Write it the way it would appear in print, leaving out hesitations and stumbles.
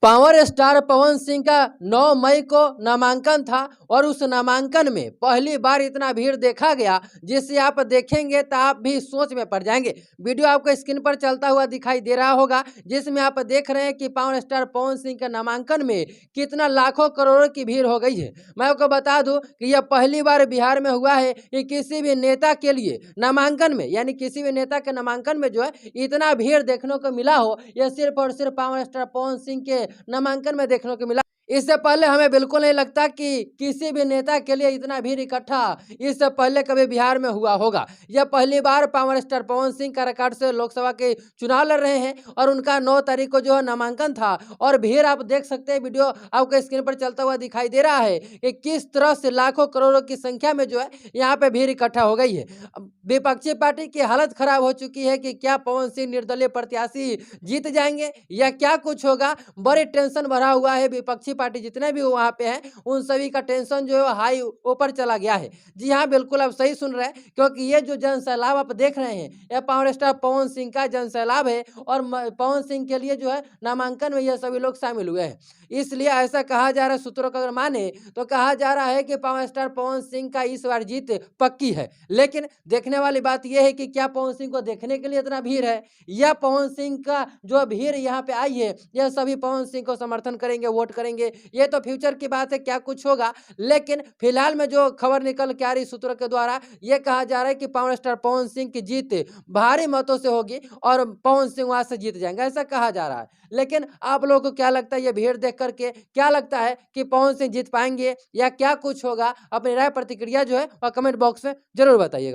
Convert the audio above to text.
Power star Pawan Singh का 9 मई को नामांकन था और उस नामांकन में पहली बार इतना भीड़ देखा गया जिसे आप देखेंगे तो आप भी सोच में पड़ जाएंगे। वीडियो आपको स्क्रीन पर चलता हुआ दिखाई दे रहा होगा जिसमें आप देख रहे हैं कि पावर स्टार पवन सिंह के नामांकन में कितना लाखों करोड़ों की भीड़ हो गई है। मैं आपको बता दूं कि यह पहली बार बिहार में हुआ है कि किसी भी नेता के लिए नामांकन में यानी किसी भी नेता के नामांकन में जो है इतना भीड़ देखने को मिला हो। यह सिर्फ और सिर्फ पावर स्टार पवन सिंह के नामांकन में देखने को मिला। इससे पहले हमें बिल्कुल नहीं लगता कि किसी भी नेता के लिए इतना भीड़ इकट्ठा इससे पहले कभी बिहार में हुआ होगा। यह पहली बार पावर स्टार पवन सिंह काराकाट से लोकसभा के चुनाव लड़ रहे हैं और उनका 9 तारीख को जो है नामांकन था और भीड़ आप देख सकते हैं। वीडियो आपको स्क्रीन पर चलता हुआ दिखाई दे रहा है कि किस तरह से लाखों करोड़ों की संख्या में जो है यहाँ पे भीड़ इकट्ठा हो गई है। विपक्षी पार्टी की हालत खराब हो चुकी है कि क्या पवन सिंह निर्दलीय प्रत्याशी जीत जाएंगे या क्या कुछ होगा। बड़ी टेंशन भरा हुआ है। विपक्षी पार्टी जितने भी वहां पे हैं उन सभी का टेंशन जो है हाई ऊपर चला गया है। जी हाँ, बिल्कुल आप सही सुन रहे हैं क्योंकि ये जो जन सैलाब आप देख रहे हैं यह पावर स्टार पवन सिंह का जन सैलाब है और पवन सिंह के लिए जो है नामांकन में यह सभी लोग शामिल हुए हैं। इसलिए ऐसा कहा जा रहा है, सूत्रों का अगर माने तो कहा जा रहा है कि पावर स्टार पवन सिंह का इस बार जीत पक्की है। लेकिन देखने वाली बात यह है कि क्या पवन सिंह को देखने के लिए इतना भीड़ है या पवन सिंह का जो भीड़ यहाँ पे आई है यह सभी पवन सिंह को समर्थन करेंगे, वोट करेंगे। ये तो फ्यूचर की बात है, क्या कुछ होगा। लेकिन फिलहाल में जो खबर निकल के आ रही सूत्रों के द्वारा यह कहा जा रहा है कि पावर स्टार पवन सिंह की जीत भारी मतों से होगी और पवन सिंह वहां से जीत जाएंगे, ऐसा कहा जा रहा है। लेकिन आप लोगों को क्या लगता है, ये भीड़ देख करके क्या लगता है कि पवन सिंह जीत पाएंगे या क्या कुछ होगा? अपनी राय प्रतिक्रिया जो है कमेंट बॉक्स में जरूर बताइएगा।